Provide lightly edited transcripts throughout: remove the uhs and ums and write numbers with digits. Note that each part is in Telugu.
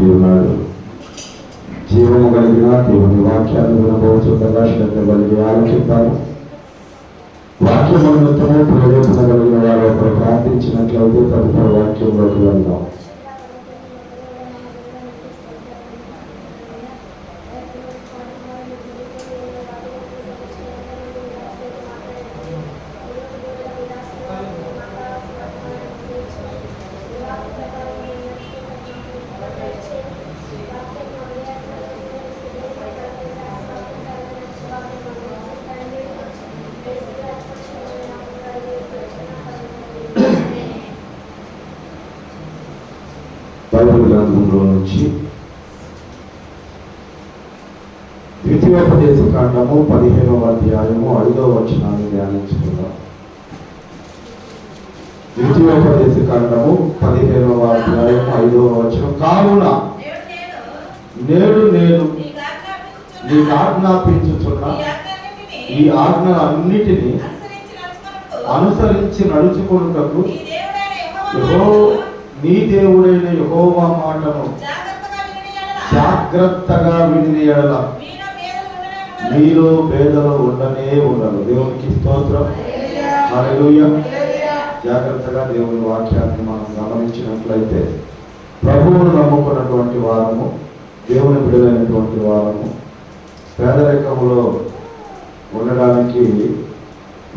పొంది ఉన్నాడు. జీవము కలిగిన దేవుని వాక్యాన్ని వినబోచుండగా శ్రద్ధ కలిగి ఆలోచిద్దాము. వాక్యం నిమిత్తము ప్రేరేపణ కలిగిన వారు ఒకరు ప్రార్థించినట్లయితే తదుపరి వాక్యంలోకి వెళ్దాం. బైబిల్ గ్రంథంలో నుంచి ద్వితీయోపదేశ కాండము 15వ అధ్యాయము 5వ వచనాన్ని ధ్యానించుకుందాం. ద్వితీయోపదేశ కాండము 15వ అధ్యాయము 5వ వచనం. కావున నేడు నేను నీకు ఆజ్ఞాపించుచున్న ఈ ఆజ్ఞలన్నిటినీ అనుసరించి నడుచుకొనుటకు నీ దేవుడైన యెహోవా మాటను జాగ్రత్తగా విని ఎడల మీలో భేదలు ఉండనే ఉండదు. దేవునికి స్తోత్రం, హల్లెలూయా. జాగ్రత్తగా దేవుని వాక్యాన్ని మనం గమనించినట్లయితే ప్రభువును నమ్ముకున్నటువంటి వారము, దేవుని బిడ్డలైనటువంటి వారము పేదరికములో ఉండడానికి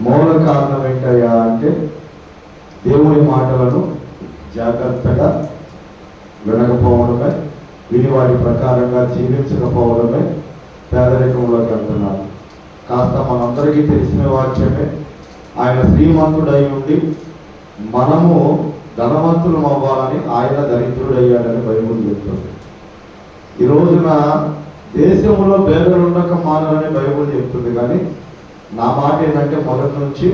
మూల కారణం ఏంటయ్యా అంటే దేవుని మాటలను జాగ్రత్తగా వినకపోవడమే, విని వాటి ప్రకారంగా జీవించకపోవడమే పేదరికంలోకి వెళ్తున్నారు. కాస్త మనందరికీ తెలిసిన వాక్యమే, ఆయన శ్రీమంతుడై ఉండి మనము ధనవంతులం అవ్వాలని ఆయన దరిద్రుడయ్యాడని బైబిల్ చెప్తుంది. ఈ రోజున దేశంలో పేదలు ఉండక మానాలని బైబిల్ చెప్తుంది. కానీ నా మాట ఏంటంటే మొదటి నుంచి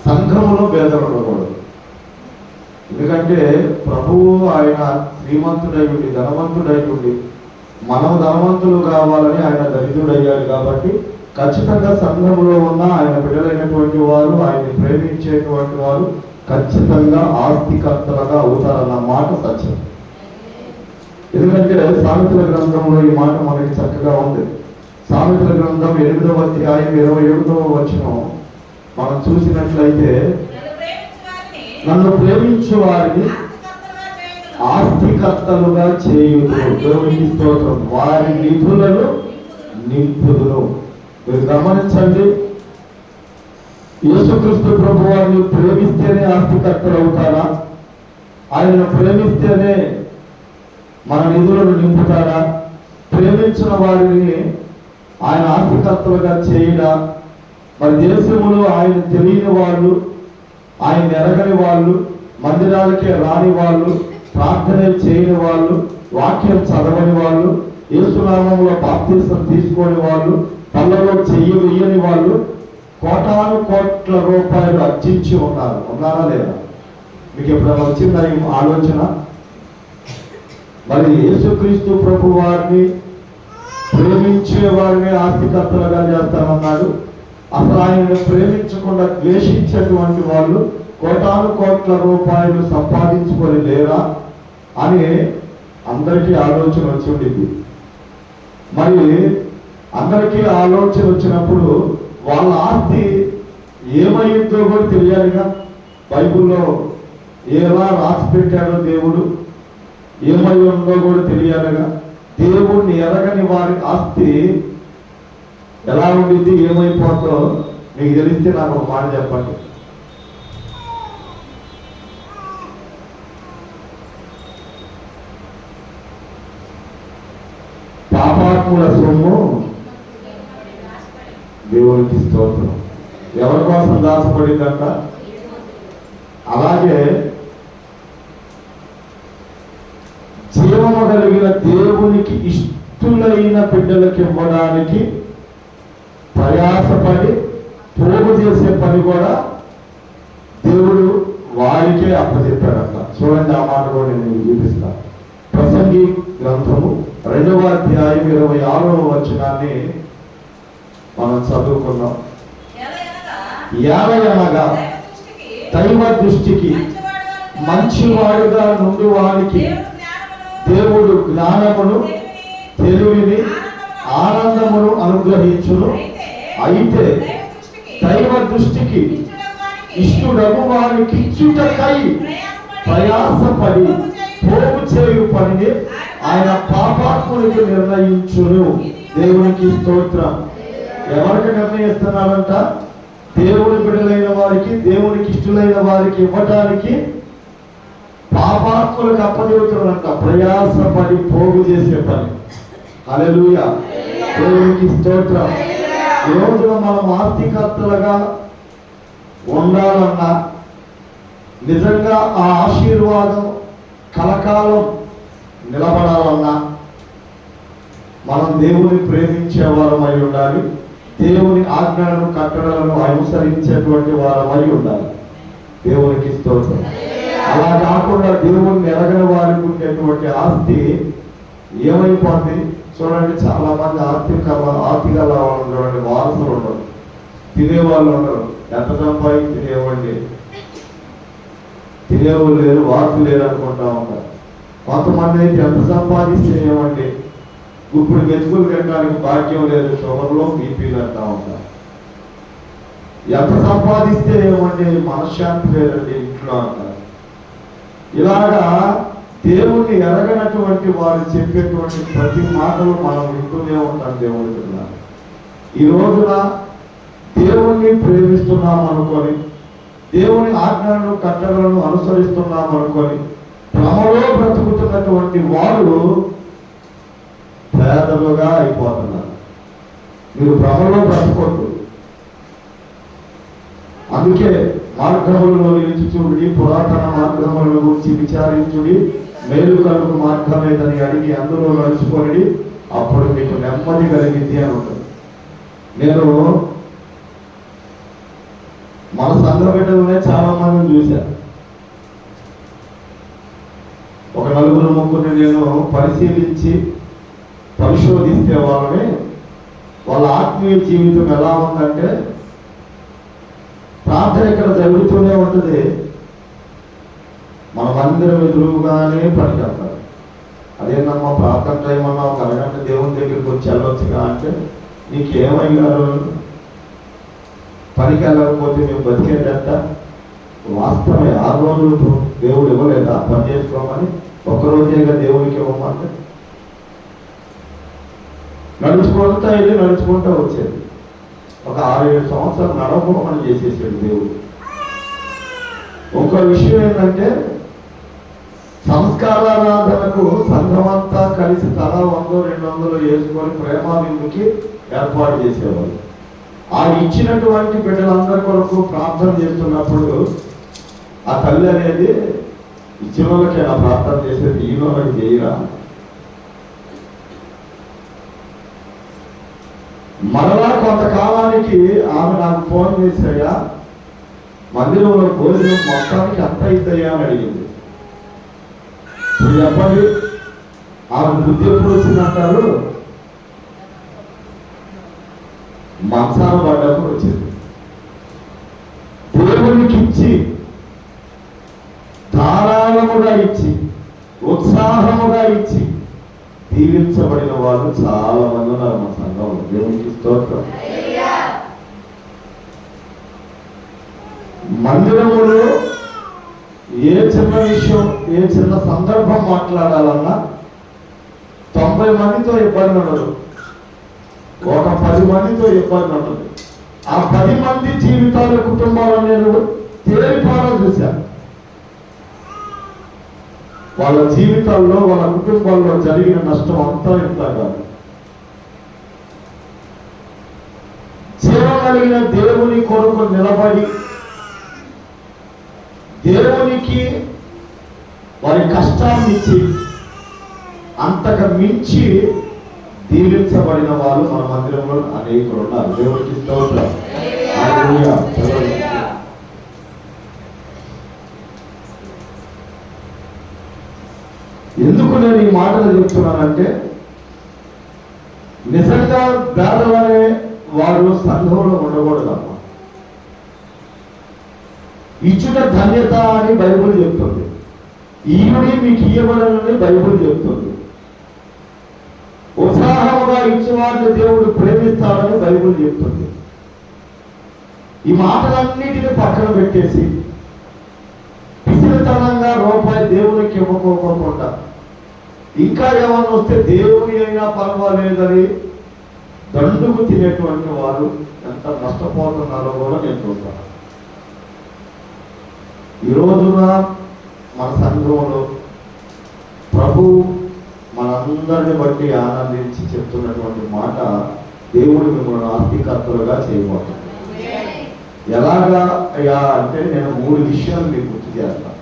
సంఘములో పేదలు ఉండకూడదు. ఎందుకంటే ప్రభువు ఆయన శ్రీమంతుడై ఉండి ధనవంతుడై ఉండి మనం ధనవంతులు కావాలని ఆయన దరిద్రుడయ్యాడు. కాబట్టి ఖచ్చితంగా సంఘంలో ఉన్న ఆయన బిడ్డలైనటువంటి వారు, ఆయన్ని ప్రేమించేటువంటి వారు ఖచ్చితంగా ఆస్తికర్తలుగా అవుతారన్న మాట సత్యం. ఎందుకంటే సామెతల గ్రంథంలో ఈ మాట మనకి చక్కగా ఉంది. సామెతల గ్రంథం 8వ అధ్యాయం 27వ వచనం మనం చూసినట్లయితే, నన్ను ప్రేమించు వారిని ఆస్తికర్తలుగా చేయుదును, దేవునికి స్తోత్రం, వారి నిధులను నింపుదును. మీరు గమనించండి, యేసుక్రీస్తు ప్రభు వారిని ప్రేమిస్తేనే ఆస్తికర్తలు అవుతారా? ఆయనను ప్రేమిస్తేనే మన నిధులను నింపుతారా? ప్రేమించిన వారిని ఆయన ఆస్తికర్తలుగా చేయడా? మరి దేశంలో ఆయన తెలియని వాళ్ళు, ఆయన ఎరగని వాళ్ళు, మందిరాలకే రాని వాళ్ళు, ప్రార్థన చేయని వాళ్ళు, వాక్యం చదవని వాళ్ళు, యేసునామంలో బాప్తిసం తీసుకోని వాళ్ళు, పళ్ళలో చెయ్యి వేయని వాళ్ళు కోటాను కోట్ల రూపాయలు అర్జించి ఉన్నారు. ఉన్నారా లేదా? మీకు ఎప్పుడైనా వచ్చిందా ఈ ఆలోచన? మరి యేసుక్రీస్తు ప్రభు వారిని ప్రేమించే వారిని ఆస్తికర్తలుగా చేస్తానన్నాడు. అసలు ఆయనను ప్రేమించకుండా ద్వేషించేటువంటి వాళ్ళు కోటాను కోట్ల రూపాయలు సంపాదించుకొని లేరా అని అందరికీ ఆలోచన వచ్చి ఉండింది. మరి అందరికీ ఆలోచన వచ్చినప్పుడు వాళ్ళ ఆస్తి ఏమైందో కూడా తెలియాలిగా. బైబిల్లో ఎలా రాసి పెట్టాడో దేవుడు, ఏమై ఉందో కూడా తెలియాలిగా. దేవుణ్ణి ఎరగని వారి ఆస్తి ఎలా ఉండింది, ఏమైపోతుందో మీకు తెలిస్తే నాకు ఒక మాట చెప్పండి. పాపాత్ముల సొమ్ము దేవునికి స్తోత్రం ఎవరి కోసం దాచబడిందంట? అలాగే జీవము కలిగిన దేవునికి ఇష్టలైన బిడ్డలకు ఇవ్వడానికి ప్రయాసపడి పోగు చేసే పని కూడా దేవుడు వారికే అప్పచెప్పాడంట. చూడండి, ఆ మాట కూడా నేను చూపిస్తాను. ప్రసంగి గ్రంథము 2వ అధ్యాయం 26వ వచనాన్ని మనం చదువుకున్నాం. ఏలయనగా దైవ దృష్టికి మంచివాడుగా నుండి వారికి దేవుడు జ్ఞానమును, తెలివిని, ఆనందమును అనుగ్రహించును. అయితే దైవ దృష్టికి ఇష్టుడగు వారికి ఇచ్చుటకై ప్రయాసపడి పోగు చేయు పనిని ఆయన పాపాత్మునికి నిర్ణయించును. దేవునికి స్తోత్రం. ఎవరికి నిర్ణయిస్తున్నారంట? దేవుని బిడ్డలైన వారికి, దేవునికి ఇష్టలైన వారికి ఇవ్వటానికి పాపాత్ములకు అప్పచెబుతున్నారంట. ప్రయాసపడి పోగు చేసే పని. హల్లెలూయా, దేవునికి స్తోత్రం. ఈ రోజున మనం ఆస్తికర్తలుగా ఉండాలన్నా, నిజంగా ఆ ఆశీర్వాదం కలకాలం నిలబడాలన్నా మనం దేవుని ప్రేమించే వారమై ఉండాలి. దేవుని ఆజ్ఞలను, కట్టడలను అనుసరించేటువంటి వారమై ఉండాలి. దేవునికి స్తోత్రం. అలా కాకుండా దేవుణ్ణి ఎరగని వారికి ఉండేటువంటి ఆస్తి ఏమైపోతుంది? చూడండి, చాలా మంది ఆస్తిగా ఉన్నటువంటి వారసులు ఉండరు, తినేవాళ్ళు ఉండరు. ఎంత సంపాదించి తినేవాడి తినేవాళ్ళు లేరు, వారసు లేరు అనుకుంటా ఉంటారు. కొంతమంది అయితే ఎంత సంపాదిస్తే ఏమండి, ఇప్పుడు మెతుకులు తినడానికి భాగ్యం లేదు, షుగర్లో బీపీలు అంటా ఉంటారు. ఎంత సంపాదిస్తే ఏమండి, మనశ్శాంతి లేదండి ఇంట్లో అంటారు. ఇలాగా దేవుణ్ణి ఎరగనటువంటి వారు చెప్పేటువంటి ప్రతి మాటలు మనం వింటూనే ఉంటాం. దేవుడి ఈ రోజున దేవుణ్ణి ప్రేమిస్తున్నాం అనుకొని, దేవుని ఆజ్ఞలను, కట్టడలను అనుసరిస్తున్నాం అనుకొని భ్రమలో బ్రతుకుతున్నటువంటి వారు పేదలుగా అయిపోతున్నారు. మీరు భ్రమలో బ్రతకొద్దు. అందుకే మార్గములలో నిలిచి చూడి, పురాతన మార్గముల గురించి విచారించుడి, మేలు కలుగు మార్గమేదని అడిగి అందులో నడుచుకొని అప్పుడు మీకు నెమ్మది కలిగింది అని ఉంటుంది. నేను మన సంఘ బిడ్డలనే చాలా మందిని చూశాను. ఒక నలుగురు ముగ్గురిని నేను పరిశీలించి పరిశోధిస్తే వాళ్ళ ఆత్మీయ జీవితం ఎలా ఉందంటే, ప్రార్థన ఇక్కడ జరుగుతూనే ఉంటుంది, మన మందిరం ఎదురుగానే పనిచేస్తారు. అదేనమ్మా ప్రార్థన టైం అన్నా ఒక అరగంట దేవుని దగ్గరికి వచ్చి వెళ్ళొచ్చుగా అంటే, నీకేమయ్యారు, పనికి వెళ్ళకపోతే మేము బతికేదంట. వాస్తవమే, 6 రోజులు దేవుడు ఇవ్వలేదా పని చేసుకోమని? ఒక్కరోజేగా దేవుడికి ఇవ్వమంటే నడుచుకుంటా వెళ్ళి నడుచుకుంటా వచ్చేది. ఒక 6-7 సంవత్సరాలు నడవమని చేసేసాడు దేవుడు. ఇంకో విషయం ఏంటంటే, సంస్కారారాధనకు సంఘమంతా కలిసి తలా 100-200 వేసుకొని ప్రేమాభిముఖి ఏర్పాటు చేసేవాళ్ళు. ఆ ఇచ్చినటువంటి బిడ్డలందరి కొరకు ప్రార్థన చేస్తున్నప్పుడు ఆ తల్లి అనేది, ఇచ్చిన వాళ్ళకి ఆ ప్రార్థన చేసేది, ఈ వాళ్ళకి చేయరా? మరలా కొంతకాలానికి ఆమె నాకు ఫోన్ చేశాయా, మందిరంలో భోజనం మొత్తానికి అంత ఇద్దయ్యా అని అడిగింది. ఇప్పుడు చెప్పండి, ఆమె బుద్ధి ఎప్పుడు వచ్చిందంటారు? మంచాన పడ్డప్పుడు వచ్చింది. దేవునికి ఇచ్చి, ధారాళముగా ఇచ్చి, ఉత్సాహముగా ఇచ్చి దీవించబడిన వాళ్ళు చాలా మంది ఉన్నారు మా సంఘంలో. దేవునికి స్తోత్రం. మందిరములో ఏ చిన్న విషయం, ఏ చిన్న సందర్భం మాట్లాడాలన్నా 90 మందితో ఇబ్బంది ఉండదు, ఒక 10 మందితో ఇబ్బంది ఉంటుంది. ఆ 10 మంది జీవితాలు, కుటుంబాలు నేను తేలిపాలని చూశాను. వాళ్ళ జీవితాల్లో, వాళ్ళ కుటుంబాల్లో జరిగిన నష్టం అంతా ఇంత కాదు. జీవం కలిగిన దేవుని కొరకు నిలబడి, దేవునికి వారి కష్టాన్ని ఇచ్చి, అంతగా మించి దీవించబడిన వాళ్ళు మన మందిరంలో అనేకులు ఉన్నారు. దేవునికి స్తోత్రం. హల్లెలూయా. ఎందుకు నేను ఈ మాటలు చెప్తున్నానంటే, నిజంగా పేదలనే వారు సంఘంలో ఉండకూడదమ్మా. ఇచ్చుట ధన్యత అని బైబిల్ చెప్తుంది. ఈవిడి మీకు ఇవ్వబడనని బైబిల్ చెప్తుంది. ఉత్సాహముగా ఇచ్చేవాడిని దేవుడు ప్రేమిస్తాడని బైబిల్ చెప్తుంది. ఈ మాటలన్నిటిని పక్కన పెట్టేసి పిసిరితనంగా రూపాయి దేవునికి ఇవ్వకోకుండా ఇంకా ఏమన్నా వస్తే దేవుని అయినా పర్వాలేదని దండుకు తినేటువంటి వారు ఎంత నష్టపోతున్నారో కూడా నేను చూస్తాను. ఈ రోజున మన సంఘంలో ప్రభు మనందరిని బట్టి ఆనందించి చెప్తున్నటువంటి మాట, దేవుడు మిమ్మల్ని ఆస్తికర్తలుగా చేయబోతుంది. ఎలాగా అయ్యా అంటే నేను 3 విషయాలు మీకు గుర్తు చేస్తాను.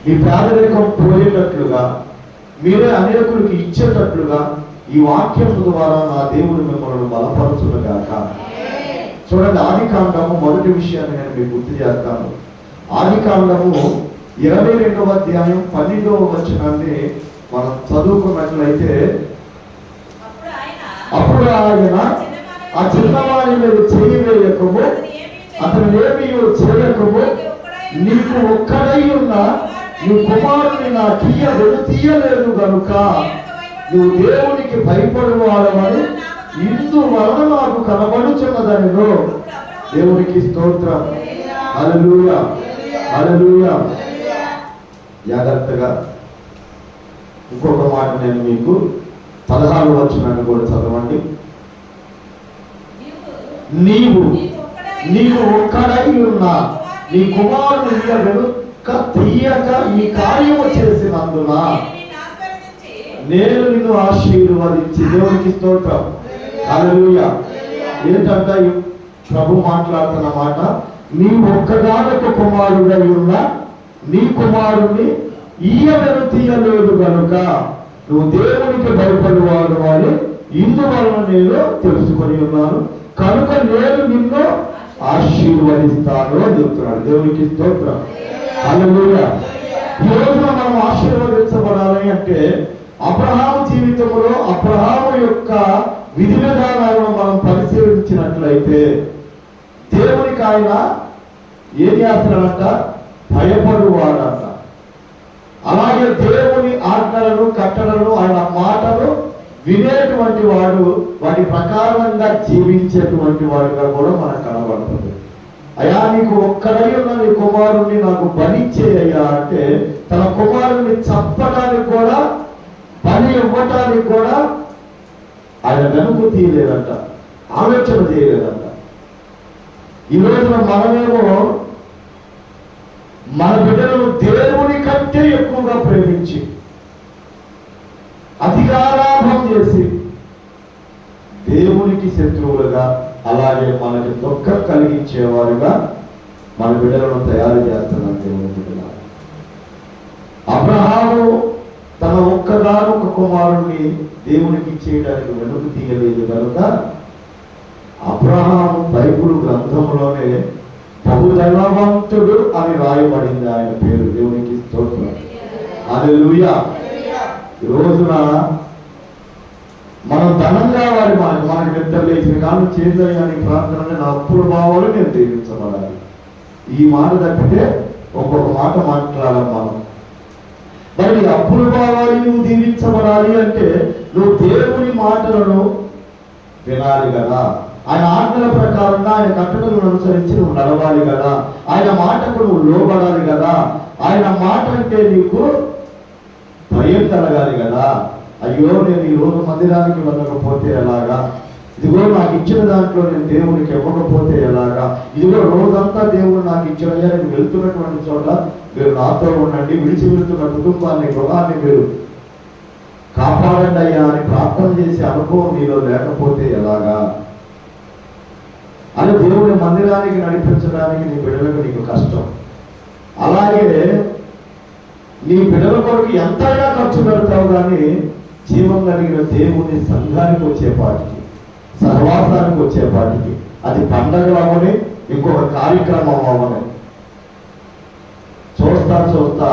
మీ పేదరికం పోయేటట్లుగా, మీరే అనేకులకు ఇచ్చేటట్లుగా ఈ వాక్యం ద్వారా నా దేవుడు మిమ్మల్ని బలపరచునుగాక. చూడండి, ఆదికాండము 1వ విషయాన్ని నేను మీకు గుర్తు చేస్తాను. ఆదికాండము 22వ అధ్యాయం 12వ వచనాన్ని మనం చదువుకున్నట్లయితే, అప్పుడు ఆయన ఆ చిన్నవాడి మీద చెయ్యి వేయకము, అతను ఏమీ చేయకము, నీకు ఒక్కడై ఉన్న నీ కుమారుని నా తీయలేదు కనుక నువ్వు దేవునికి భయపడువాడమని ఇందువలన నాకు కనబడుచున్నదనిలో. దేవునికి స్తోత్రం. హల్లెలూయా, హల్లెలూయా. జాగ్రత్తగా ఇంకొక మాట నేను మీకు 16వ వచనాన్ని కూడా చదవండి. నీకు ఒక్కడై ఉన్న నీ కుమారుని వెనుక తీయక ఈ కార్యము చేసినందున నేను నిన్ను ఆశీర్వదించి. దేవునికి స్తోత్రం. హల్లెలూయా. ఏంటంటే ప్రభు మాట్లాడుతున్న మాట, నీ ఒక్కగానొక కుమారుడై ఉన్న నీ కుమారుని ఈయనను తీయలేదు కనుక నువ్వు దేవునికి భయపడేవాడు అని ఇందువలన నేను తెలుసుకొని ఉన్నాను, కనుక నేను నిన్ను ఆశీర్వదిస్తాను అని చెప్తున్నాడు. దేవునికి స్తోత్రం. హల్లెలూయా. ఈ రోజున మనం ఆశీర్వదించబడాలి అంటే అబ్రహాము జీవితంలో అబ్రహాము యొక్క విధి విధానాలను మనం పరిశీలించినట్లయితే దేవునికి ఆయన ఏం చేస్తాడంట? భయపడువాడంట. అలాగే దేవుని ఆజ్ఞలను కట్టడలను ఆయన మాటలు వినేటువంటి వాడు, వాటి ప్రకారంగా జీవించేటువంటి వాడుగా కూడా మనకు కనబడుతుంది. అయ్యా నీకు ఒక్కడై ఉన్న నీ కుమారుణ్ణి నాకు బలిచ్చేయ్యా అంటే తన కుమారుణ్ణి చంపడానికి కూడా, బలి ఇవ్వటానికి కూడా ఆయన వెనుక తీయలేదంట, ఆలోచన చేయలేదంట. ఈ రోజున మనమేమో మన బిడ్డలను దేవుని కంటే ఎక్కువగా ప్రేమించి అధికారాభం చేసి దేవునికి శత్రువులుగా, అలాగే మనకి దుఃఖం కలిగించేవారుగా మన బిడ్డలను తయారు చేస్తున్నారు దేవుని బిడ్డలు. అబ్రహాము తన ఒక్కగానొక కుమారుణ్ణి దేవునికి ఇచ్చేయడానికి వెనుక తీయలేదు కనుక అబ్రహాము బైబిల్ గ్రంథంలోనే బహుధనవంతుడు అని రాయబడింది ఆయన పేరు. దేవునికి స్తోత్రం. హల్లెలూయా. ఈ రోజున మనం ధనం కావాలి, మనకి నిద్ర లేచిన కాలం చేద్దామని ప్రార్థన, నా అప్పుల భావాలు నేను దీవించబడాలి. ఈ మాట తప్పితే ఒక్కొక్క మాట మాట్లాడాలి మనం. మరి అప్పుల భావాలు నువ్వు దీవించబడాలి అంటే నువ్వు దేవుని మాటలను వినాలి కదా, ఆయన ఆజ్ఞల ప్రకారంగా ఆయన కట్టడలను అనుసరించి నువ్వు నడవాలి కదా, ఆయన మాటకు నువ్వు లోబడాలి కదా, ఆయన మాట అంటే నీకు భయం కలగాలి కదా. అయ్యో నేను ఈ రోజు మందిరానికి వెళ్ళకపోతే ఎలాగా, ఇదిగో నాకు ఇచ్చిన దాంట్లో నేను దేవునికి ఇవ్వకపోతే ఎలాగా, ఇదిగో రోజంతా దేవుడు నాకు ఇచ్చిన, నేను వెళ్తున్నటువంటి చోట మీరు నాతో ఉండండి, విడిచి వెళ్తున్న కుటుంబాన్ని, గృహాన్ని మీరు కాపాడండి అయ్యా అని ప్రార్థన చేసే అనుభవం నీలో లేకపోతే ఎలాగా అని దేవుని మందిరానికి నడిపించడానికి నీ బిడ్డలకు నీకు కష్టం. అలాగే నీ బిడ్డల కొరకు ఎంతైనా ఖర్చు పెడతావు, కానీ జీవం కలిగిన దేవుని సంఘానికి వచ్చేపాటికి, సహవాసానికి వచ్చేపాటికి, అది పండగలు అవ్వని, ఇంకొక కార్యక్రమం అవ్వని, చూస్తా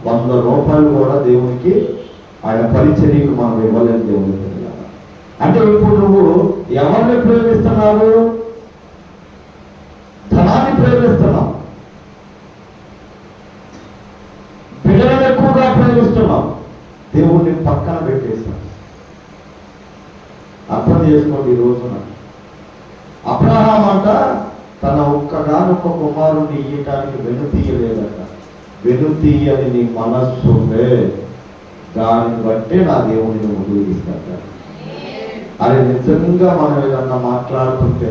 100 రూపాయలు కూడా దేవునికి ఆయన పరిచర్యకు మనం ఇవ్వలేని దేవుని. అంటే ఇప్పుడు నువ్వు ఎవరిని ప్రేమిస్తున్నావు? ధనాన్ని ప్రేమిస్తున్నావు, బిడ్డలను దేవుణ్ణి పక్కన పెట్టేశాం. అర్థం చేసుకోండి. ఈ రోజున అబ్రహాం అంట తన ఒక్కగానొక్క కుమారుణ్ణి ఇయ్యటానికి వెనుతీయలేదట. వెనుతీయని నీ మనస్సు ఉండే దాన్ని బట్టే నా దేవుడిని ఉపయోగిస్తాడు. అది నిజంగా మనం ఏదన్నా మాట్లాడుతుంటే,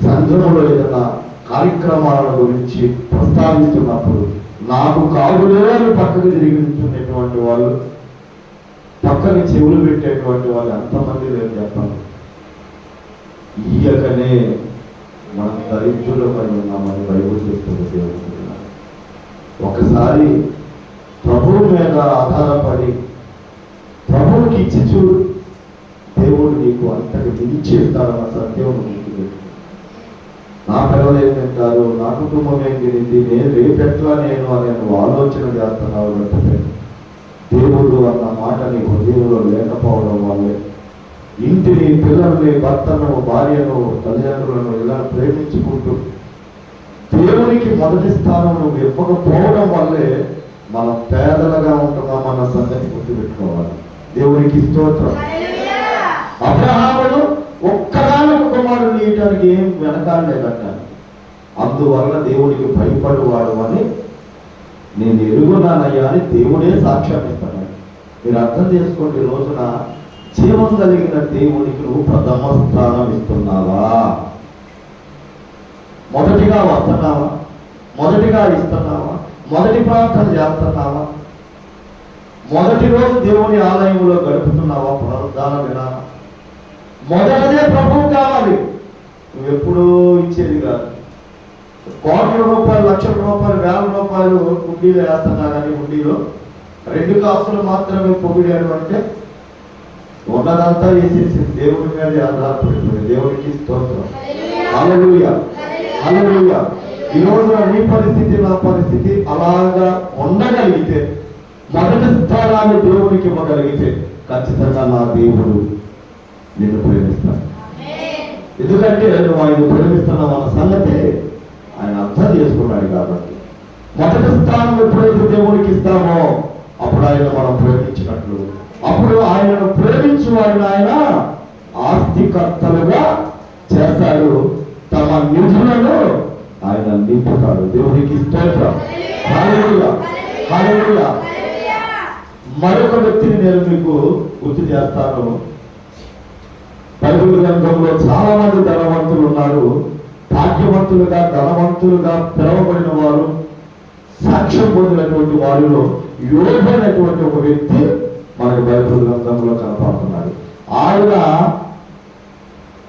సంఘంలో ఏదన్నా కార్యక్రమాల గురించి ప్రస్తావిస్తున్నప్పుడు నాకు కాదులే అని పక్కకు తిరిగి ఉంటున్నటువంటి వాళ్ళు, పక్కని చెవులు పెట్టేటువంటి వాళ్ళు ఎంతమంది లేదు చెప్పండి. ఇయ్యకనే మనం దరిద్రులమై ఉన్నామని బైబిల్ చెప్తుంది. దేవుడు ఒకసారి ప్రభువు మీద ఆధారపడి ప్రభువుకి ఇచ్చి చూడు, దేవుడు నీకు అంతటి మించి ఇస్తాడన్న సత్యం నీకు తెలుసు. నా పిల్లలు ఏం తింటారు, నా కుటుంబం ఏం తిరిగింది, నేను రేపెట్లా నేను అనే ఆలోచన చేస్తున్నావు అంటే దేవుడు అన్న మాట నీ హృదయంలో లేకపోవడం వల్లే ఇంటిని, పిల్లల్ని, భర్తను, భార్యను, తల్లిదండ్రులను ఇలా ప్రేమించుకుంటూ దేవునికి మొదటి స్థానం నువ్వు ఇవ్వకపోవడం వల్లే మనం పేదలుగా ఉంటున్నామన్న సంగతి గుర్తుపెట్టుకోవాలి. దేవునికి స్తోత్రం. అబ్రహాముడు ఒక్కగానొక్క కుమారుడు ఇయటానికి ఏం వెనకాడలేదట. అందువల్ల దేవుడికి భయపడువాడు అని నేను ఎరుగున్నానయ్యా అని దేవుడే సాక్ష్యం ఇస్తాడు. మీరు అర్థం చేసుకోండి. ఈ రోజున జీవం కలిగిన దేవునికి నువ్వు ప్రథమ స్థానం ఇస్తున్నావా? మొదటిగా వస్తున్నావా? మొదటిగా ఇస్తున్నావా? మొదటి ప్రార్థన చేస్తున్నావా? మొదటి రోజు దేవుని ఆలయంలో గడుపుతున్నావా? పునరుద్ధాన వినాలా? మొదటదే ప్రభువు కావాలి. నువ్వు ఎప్పుడూ ఇచ్చేది కాదు. కోట్ల రూపాయలు, లక్షల రూపాయలు, వేల రూపాయలు హుండీలో వేస్తున్నా కానీ హుండీలో 2 కాసులు మాత్రమే పొగిడాడు అంటే ఉన్నదంతా వేసేసి దేవుడి మీద ఆధారపడిపోయింది. దేవుడికి స్తోత్రం. హల్లెలూయా, హల్లెలూయా. ఈ రోజున నీ పరిస్థితి, నా పరిస్థితి అలాగా ఉండగలిగితే, మొదటి స్థానాన్ని దేవునికి ఇవ్వగలిగితే ఖచ్చితంగా నా దేవుడు నిన్ను ప్రేమిస్తాడు. ఎందుకంటే నువ్వు ఆయన ప్రేమిస్తున్నావు అన్న సంగతి ఆయన అర్థం చేసుకున్నాడు. కాబట్టి మొదటి స్థానం ఎప్పుడైతే దేవునికి ఇస్తామో అప్పుడు ఆయన మనం ప్రేమించినట్లు, అప్పుడు ఆయనను ప్రేమించు వారిని ఆయన ఆస్తికర్తలుగా చేస్తాడు. తమ నిధులను ఆయన నింపుతాడు. దేవునికి స్తోత్రం. హల్లెలూయా, హల్లెలూయా. మరొక వ్యక్తిని నేను మీకు గుర్తు చేస్తాను. బైబిల్ గ్రంథంలో చాలా మంది ధనవంతులు ఉన్నారు. భాగ్యవంతులుగా, ధనవంతులుగా పిలువబడిన వారు, సాక్ష్యం పొందినటువంటి వారిలో యోబు అనేటువంటి ఒక వ్యక్తి మనకు బైబిల్ గ్రంథంలో కనపడుతున్నాడు. ఆయన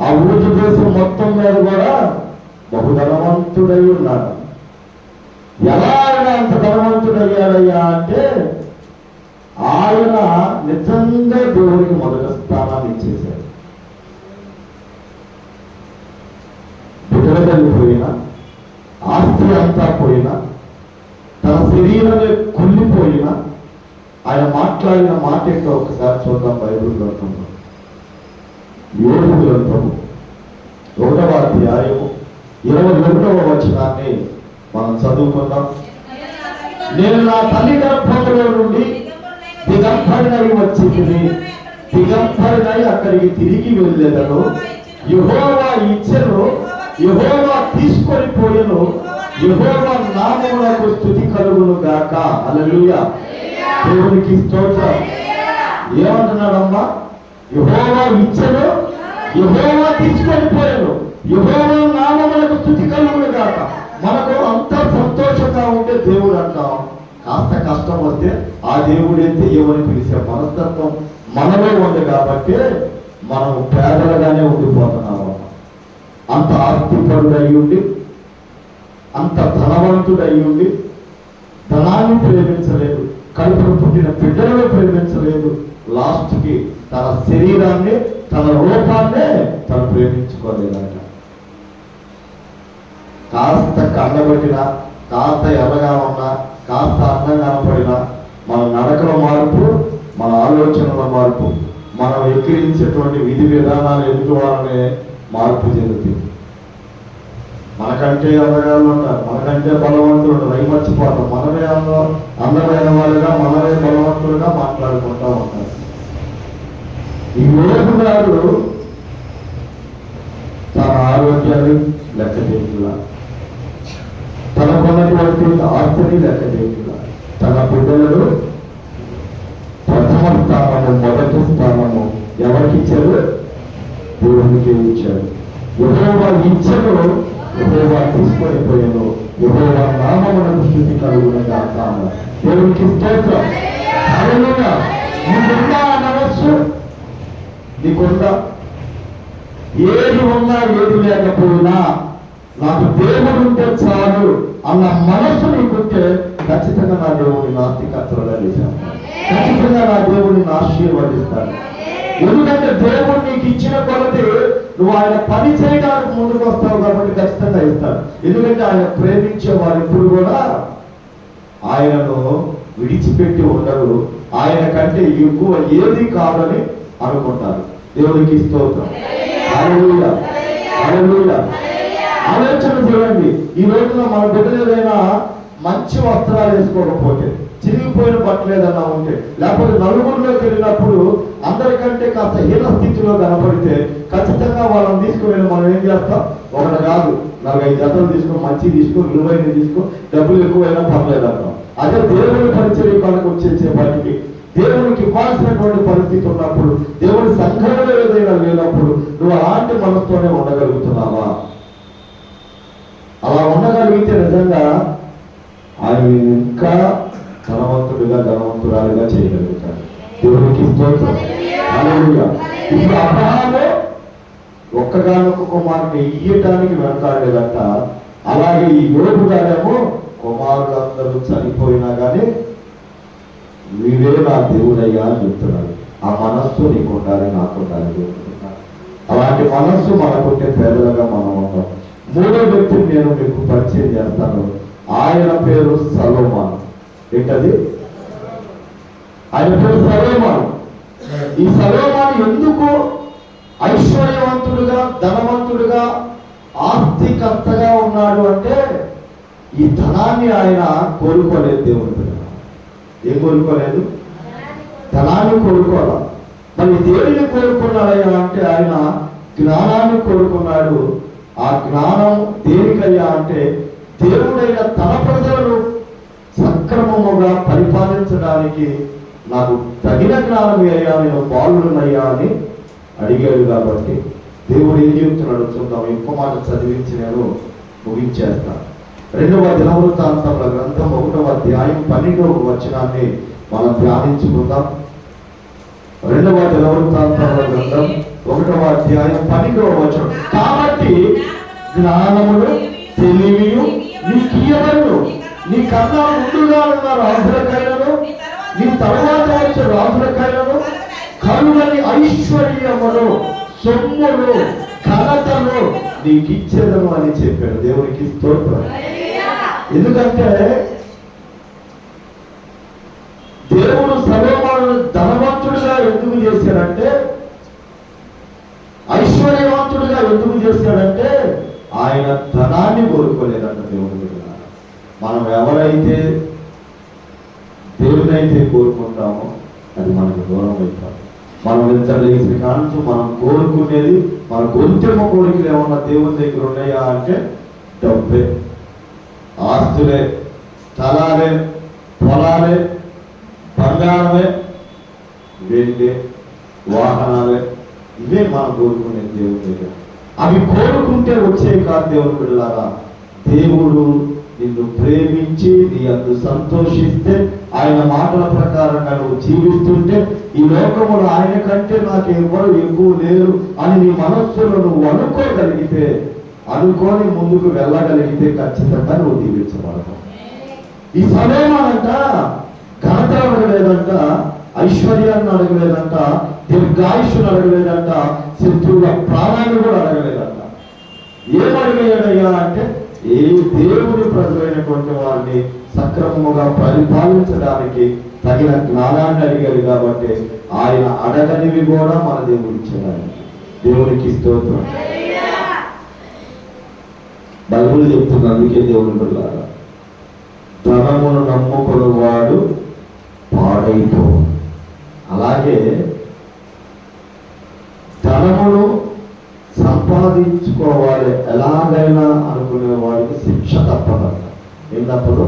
ఆ ఊరు దేశం మొత్తం మీద కూడా బహుధనవంతుడై ఉన్నాడు. ఎలా ఆయన అంత ధనవంతుడయ్యాడయ్యా అంటే ఆయన నిజంగా దేవుడికి మొదటి స్థానాన్ని ఇచ్చేశాడు. బిడ్డలు పోయినా, ఆస్తి అంతా పోయినా, తన శరీరమే కుళ్ళిపోయినా ఆయన మాట్లాడిన మాట ఏంటో ఒకసారి చూద్దాం. బైబిల్ గ్రంథంలో యోబు గ్రంథం 1వ అధ్యాయము 21వ వచనాన్ని మనం చదువుకుందాం. నేను నా తల్లి గర్భంలో నుండి దిగంబరినై వచ్చింది, దిగంబరినై అక్కడికి తిరిగి వెళ్ళేదను. యెహోవా ఇచ్చెను, యెహోవా తీసుకొని పోయెను, యెహోవా నామమునకు స్తుతి కలుగును గాక. హల్లెలూయా, దేవునికి స్తోత్రం. ఏమంటున్నాడమ్మా? యెహోవా ఇచ్చెను, యెహోవా తీసుకొని పోయెను, యెహోవా నామమునకు స్తుతి కలుగును గాక. మనకు అంత సంతోషంగా ఉంటే దేవుడు అంటాం, కాస్త కష్టం వస్తే ఆ దేవుడైతే ఎవరిని పిలిచే మనస్తత్వం మనలో ఉంది. కాబట్టి మనం పేదలుగానే ఉండిపోతున్నాము. అంత ఆస్తిపరుడై ఉండి, అంత ధనవంతుడై ఉండి ధనాన్ని ప్రేమించలేదు, కడుపును పుట్టిన బిడ్డలను ప్రేమించలేదు. లాస్ట్కి తన శరీరాన్ని, తన రూపాన్నే తను ప్రేమించుకోలేదంట. కాస్త కండబెట్టినా, కాస్త ఎర్రగా ఉన్నా, కాస్త అందంగా పడినా మన నడకల మార్పు, మన ఆలోచనల మార్పు, మనం ఎక్కిరించేటువంటి విధి విధానాలు ఎదుటి వాళ్ళనే మార్పు చెందుతుంది. మనకంటే అందగాళ్ళు ఉంటారు, మనకంటే బలవంతులు ఉంటారు, అవి మర్చిపోతాం. మనమే అందమైన వాళ్ళుగా, మనమే బలవంతులుగా మాట్లాడుకుంటూ ఉంటారు. ఈ యోబు గారు తన ఆరోగ్యాన్ని లెక్క చేయకుండా, తనకున్నటువంటి ఆస్తిని లెక్క చేయకుండా, తన బిడ్డలను ప్రథమ స్థానము, మొదటి స్థానము ఎవరికి ఇచ్చారు? దేవునికి ఇచ్చాడు. యెహోవా ఇచ్చను, యెహోవా తీసుకొని పోయాను, యెహోవా నామమునకు స్తుతి కలుగును గాక. దేవునికి స్తోత్రం. హల్లెలూయా. నీకుందా మనస్సు? నీకుందా? ఏది ఉన్నా ఏది లేకపోయినా నాకు దేవుడు ఉంటే చాలు అన్న మనస్సు నీకుంటే ఖచ్చితంగా నా దేవుడిని ఆస్తికర్తలుగా చేశాను, ఖచ్చితంగా నా దేవుడిని ఆశీర్వదిస్తాను. ఎందుకంటే దేవుడు నీకు ఇచ్చిన కొలది నువ్వు ఆయన పని చేయడానికి ముందుకు వస్తావు కాబట్టి ఖచ్చితంగా ఇస్తాడు. ఎందుకంటే ఆయన ప్రేమించే వారు ఎప్పుడు కూడా ఆయనను విడిచిపెట్టి ఉండరు, ఆయన కంటే ఎక్కువ ఏది కాదని అనుకుంటారు. దేవునికి స్తోత్రం. హల్లెలూయా, హల్లెలూయా. ఆలోచన చేయండి. ఈ రోజున మన బిడ్డలు ఏదైనా మంచి వస్త్రాలు వేసుకోకపోతే, చిరిగిపోయిన బట్టలు ఏదైనా ఉంటే, లేకపోతే నలుగురిలోకి వెళ్ళినప్పుడు అందరికంటే కాస్త హీన స్థితిలో కనపడితే ఖచ్చితంగా వాళ్ళని తీసుకుని మనం ఏం చేస్తాం? ఒకటి కాదు 4-5 జతలు తీసుకో, మంచి తీసుకో, విలువైన తీసుకో, డబ్బులు ఎక్కువైనా పర్లేదు అంటాం. అదే దేవుని పరిచర్య మనకు వచ్చేసేపటికి దేవునికి ఇవ్వాల్సినటువంటి పరిస్థితి ఉన్నప్పుడు, దేవుని సంఘటన ఏదైనా లేనప్పుడు నువ్వు అలాంటి మనసుతోనే ఉండగలుగుతున్నావా? అలా ఉండగలిగితే నిజంగా ఆయన ఇంకా ధనవంతుడిగా, ధనవంతురాలుగా చేయగలుగుతాడు. దేవునికి స్తోత్రం. హల్లెలూయా. ఇప్పుడు అబ్రహాము ఒక్కగానొక్క కుమారుని ఇయ్యటానికి వెనకాడలేదంట. అలాగే ఈ యోబు గారేమో కుమారులందరూ చనిపోయినా కానీ నీవే నా దేవుడయ్యా అని చెప్తున్నాడు. ఆ మనస్సు నీకు ఉండాలి, నాకు ఉండాలి. అలాంటి మనస్సు మనకుంటే పేదలుగా మనం ఉన్నాం. మూడో వ్యక్తిని నేను మీకు పరిచయం చేస్తాను. ఆయన పేరు సొలొమోను. ఏంటది? ఆయన పేరు సొలొమోను. ఈ సొలొమోను ఎందుకు ఐశ్వర్యవంతుడుగా, ధనవంతుడుగా, ఆస్తికర్తగా ఉన్నాడు అంటే ఈ ధనాన్ని ఆయన కోరుకోలేదు. దేవుని బిడ్డ ఏం కోరుకోలేదు? ధనాన్ని కోరుకోవాలి. మరి దేనిని కోరుకున్నాడయ్యా అంటే ఆయన జ్ఞానాన్ని కోరుకున్నాడు. ఆ జ్ఞానం దేనికయ్యా అంటే దేవుడైన తన ప్రజలను సక్రమముగా పరిపాలించడానికి నాకు తగిన జ్ఞానం అయ్యా, నేను బాలుడునయ్యా అని అడిగాడు. కాబట్టి దేవుడు ఏం చెబుతున్నాడు చూద్దాం. ఇంకో మాట చదివించి నేను ముగించేస్తాను. 2వ దినవృత్తాంతముల గ్రంథం 1వ అధ్యాయం 12వ వచనాన్ని మనం ధ్యానించుకుందాం. 2వ దినవృత్తాంతముల గ్రంథం 1వ అధ్యాయం 12వ వచనం. కాబట్టి జ్ఞానమును, తెలివియు నీకియ్యబడును, నీ కన్నా ముందుగా ఉన్న రాజులకైనను, నీ తర్వాత వచ్చే రాజులకైనను కరుణని ఐశ్వర్యమును, సొమ్మును, ఘనతను నీకిచ్చేదను అని చెప్పాడు. దేవునికి స్తోత్రం. ఎందుకంటే దేవుడు సొలొమోనును ధనవంతుడిగా ఎందుకు చేశాడంటే, ఐశ్వర్యవంతుడిగా ఎందుకు చేశాడంటే ఆయన ధనాన్ని కోరుకోలేదంట. దేవుడు మనం ఎవరైతే దేవునైతే కోరుకుంటామో అది మనకు దూరం అవుతాం. మనం ఎంత లేచిన కాంచు మనం కోరుకునేది, మన గొంతెమ్మ కోరికలు ఏమన్నా దేవుని దగ్గర ఉన్నాయా అంటే డబ్బే, ఆస్తులే, స్థలాలే, పొలాలే, బంగారమే, వెండే, వాహనాలే, ఇవే మనం కోరుకునేది దేవుని దగ్గర. అవి కోరుకుంటే వచ్చే కాదు. దేవుని బిడ్డలారా, దేవుడు నిన్ను ప్రేమించి నీ అందు సంతోషిస్తే, ఆయన మాటల ప్రకారంగా నువ్వు జీవిస్తుంటే, ఈ లోకములో ఆయన కంటే నాకు ఎవరు ఎక్కువ లేరు అని నీ మనస్సులో నువ్వు అనుకోగలిగితే, అనుకోని ముందుకు వెళ్ళగలిగితే ఖచ్చితంగా నువ్వు దీవించబడతావు. ఈ సొలొమోనంట ఘనత అడగలేదంట, ఐశ్వర్యాన్ని అడగలేదంట, దీర్ఘాయుష్ను అడగలేదంట, శత్రువుల ప్రాణాన్ని కూడా అడగలేదంట. ఏమడిగాడయ్యా అంటే ఏ దేవుని ప్రజలైనటువంటి వారిని సక్రమముగా పరిపాలించడానికి తగిన జ్ఞానాన్ని అడిగాడు. కాబట్టి ఆయన అడగనివి కూడా మన దేవుడు ఇచ్చేదాన్ని. దేవునికి స్తోత్రం. బైబిల్ చెప్తుంది. అందుకే దేవుని బిడ్డలారా, ధనమును నమ్ముకుని వాడు పాడైపో. అలాగే ధనమును సంపాదించుకోవాలి ఎలాగైనా అనుకునే వాడికి శిక్ష తప్పదంట. ఏం తప్పదు?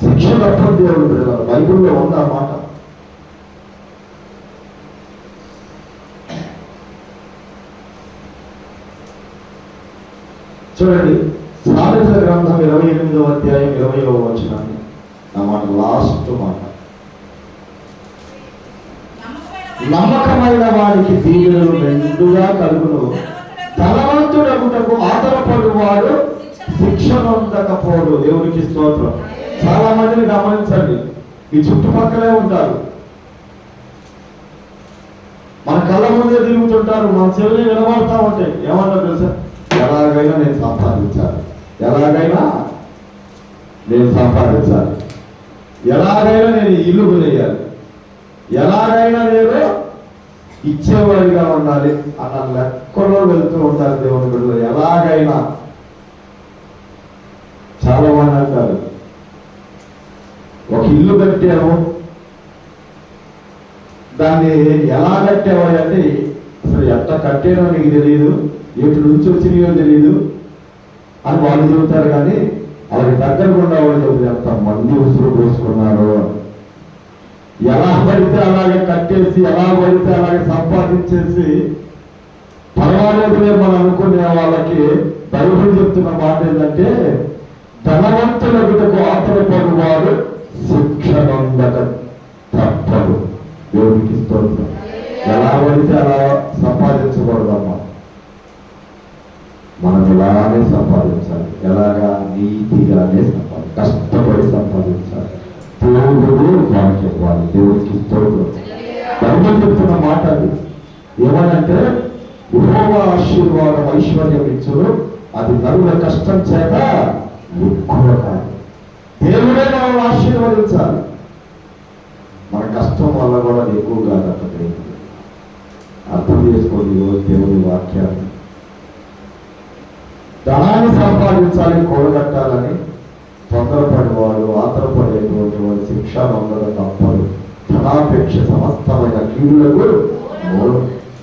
శిక్ష తప్పదు. దేవుడు బిడ్డలారా, బైబిల్లో ఉంది ఆ మాట. చూడండి, సామెతల గ్రంథం 28వ అధ్యాయం 20వ వచనాన్ని, నా మాట లాస్ట్ మాట. నమ్మకమైన వారికి దీవెనలు మెండుగా కలుగును, ధనవంతుడగుటకు ఆధారపడు వాడు శిక్ష నొందకపోడు. దేవునికి స్తోత్రం. చాలా మందిని గమనించండి, ఈ చుట్టుపక్కలే ఉంటారు, మన కళ్ళ ముందే తిరుగుతుంటారు, మన చెవులు వినబడతా ఉంటాయి. ఏమంటారు తెలుసా? ఎలాగైనా నేను సంపాదించాలి, ఎలాగైనా నేను సంపాదించాలి, ఎలాగైనా నేను ఇల్లు కొనేయాలి, ఎలాగైనా నేను ఇచ్చేవాడిగా ఉండాలి అన్న లెక్కలో వెళ్తూ ఉంటారు దేవుని బిడ్డలు. ఎలాగైనా చాలా మంది అంటారు, ఒక ఇల్లు కట్టాము, దాన్ని ఎలా కట్టావా అంటే అసలు ఎట్లా కట్టానో నీకు తెలియదు, ఎటు నుంచి వచ్చినాయో తెలియదు అని వాళ్ళు చెబుతారు. కానీ వాళ్ళకి దగ్గరగా ఉన్న వాళ్ళు చెబుతారు ఎంత మంది ఉసురు పోసుకున్నారు. ఎలా పడితే అలాగే కట్టేసి, ఎలా పడితే అలాగే సంపాదించేసి పర్వాలేదులే మనం అనుకునే వాళ్ళకి బైబిల్ చెప్తున్న మాట ఏంటంటే, ధనవంతుల బిడ్డకు ఆధారపడు వాడు శిక్ష నొందక తప్పదు. దేవునికి స్తోత్రం. ఎలా పడితే అలా సంపాదించకూడదమ్మా, మనం ఇలానే సంపాదించాలి. ఎలాగా? నీతిగానే సంపాదించాలి, కష్టపడి సంపాదించాలి. దేవుడు వానికి ఇవ్వాలి. దేవుడికి స్తోత్రం. బైబిల్ చెప్తున్న మాట అది. ఏమనంటే, యెహోవా ఆశీర్వాదం ఐశ్వర్యం ఇచ్చును, అది నరుల కష్టం చేత ఎక్కువ కాదు. దేవుడే మనం ఆశీర్వదించాలి, మన కష్టం వల్ల కూడా ఎక్కువ కాదు. అర్థం చేసుకోండి ఈరోజు దేవుని వాక్యాన్ని. ధనాన్ని సంపాదించాలి, కూడగట్టాలని తొందరపడేవాడు, ఆతరపడేటువంటి వాడు శిక్ష నొందక తప్పదు. ధనాపేక్ష సమస్తమైన కీడులకు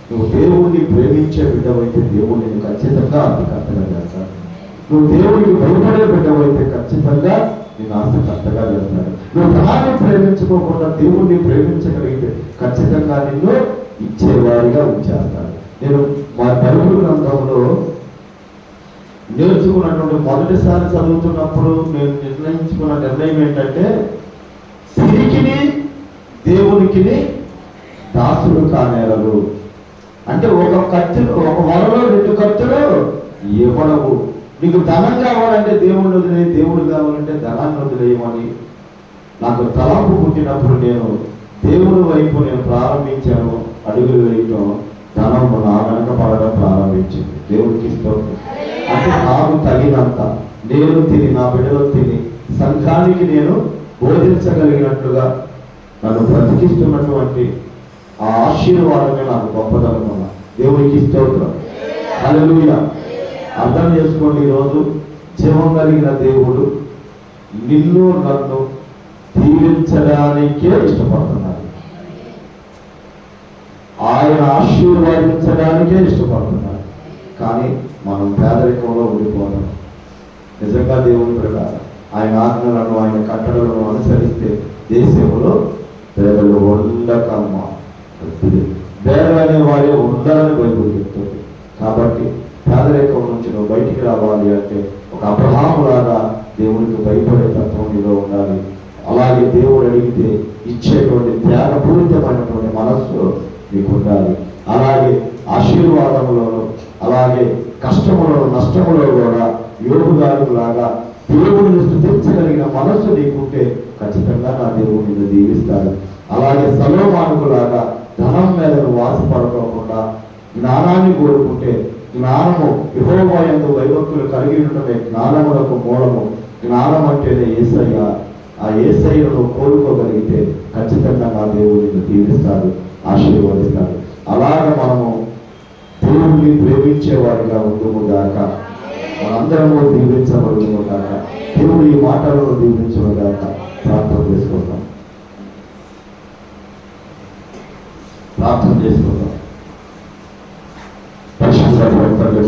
నువ్వు దేవుడిని ప్రేమించే బిడ్డవైతే దేవుడు నేను ఖచ్చితంగా అంతకర్తగా చేస్తాడు. నువ్వు దేవుడికి భయపడే బిడ్డవైతే ఖచ్చితంగా నేను ఆసక్తిగా చేస్తాడు. నువ్వు ధనాన్ని ప్రేమించుకోకుండా దేవుడిని ప్రేమించగలిగితే ఖచ్చితంగా నిన్ను ఇచ్చేవారిగా ఉంచేస్తాడు. నేను మా బైబిల్ గ్రంథంలో నేర్చుకున్నటువంటి మొదటిసారి చదువుతున్నప్పుడు నేను నిర్ణయించుకున్న నిర్ణయం ఏంటంటే, సిరికిని దేవునికి దాసులు కానేరలు. అంటే ఒక కత్తిలో, ఒక వరలో 2 కత్తులు ఇవ్వడము. నీకు ధనం కావాలంటే దేవుడిని వదిలే, దేవుడు కావాలంటే ధనాన్ని వదిలేయమని నాకు తలంపు పుట్టినప్పుడు నేను దేవుడి వైపు నేను ప్రారంభించాను. అడుగులు వేయటం, ధనం నా వెనక పడడం ప్రారంభించింది. దేవుడికి స్తోత్రం. అంటే నాకు తగినంత నేను తిని, నా బిడ్డలు తిని, సంఘానికి నేను బోధించగలిగినట్లుగా నన్ను బ్రతికిస్తున్నటువంటి ఆ ఆశీర్వాదమే నాకు గొప్పదనుకున్నా. దేవుడికి స్తోత్రం. హల్లెలూయా. అర్థం చేసుకోండి, ఈరోజు జీవం కలిగిన దేవుడు నిన్ను నన్ను దీవించడానికే ఇష్టపడుతున్నాడు. ఆయన ఆశీర్వదించడానికే ఇష్టపడుతున్నాడు. కానీ మనం పేదరికంలో ఉండిపోతాం. నిజంగా దేవుని ప్రకారం ఆయన ఆజ్ఞలను, ఆయన కట్టడలను అనుసరిస్తే దేశంలో పేదలు ఉండకమ్మా. పేదలు అనేవాడే ఉండాలని బైబిల్ చెప్తుంది. కాబట్టి పేదరికం నుంచి నువ్వు బయటికి రావాలి అంటే ఒక అబ్రహాము లాగా దేవుడికి భయపడే తత్వం నీలో ఉండాలి. అలాగే దేవుడు అడిగితే ఇచ్చేటువంటి త్యాగపూరితమైనటువంటి మనస్సు నీకు ఉండాలి. అలాగే ఆశీర్వాదములను, అలాగే కష్టములను, నష్టములో కూడా యోగు గారు లాగా దేవుడిని స్తుతించగలిగిన మనస్సు నీకుంటే ఖచ్చితంగా నా దేవుడు నిన్ను దీవిస్తాడు. అలాగే సొలొమోను లాగా ధనం మీద నువ్వు ఆశపడుకోకుండా జ్ఞానాన్ని కోరుకుంటే, జ్ఞానము యెహోవా యందు భయభక్తులు కలిగి ఉండటమే జ్ఞానములకు మూలము. జ్ఞానం అంటేనే యేసయ్య. ఆ యేసయ్యను కోరుకోగలిగితే ఖచ్చితంగా నా దేవుడు నిన్ను దీవిస్తాడు, ఆశీర్వదిస్తాడు. అలాగ మనము దేవుడిని ప్రేమించేవాడిగా ఉండుము గాక. మనందరము దీవించబడును కాక. దేవుడు ఈ మాటలను దీవించును కాక. ప్రార్థన చేసుకుందాం.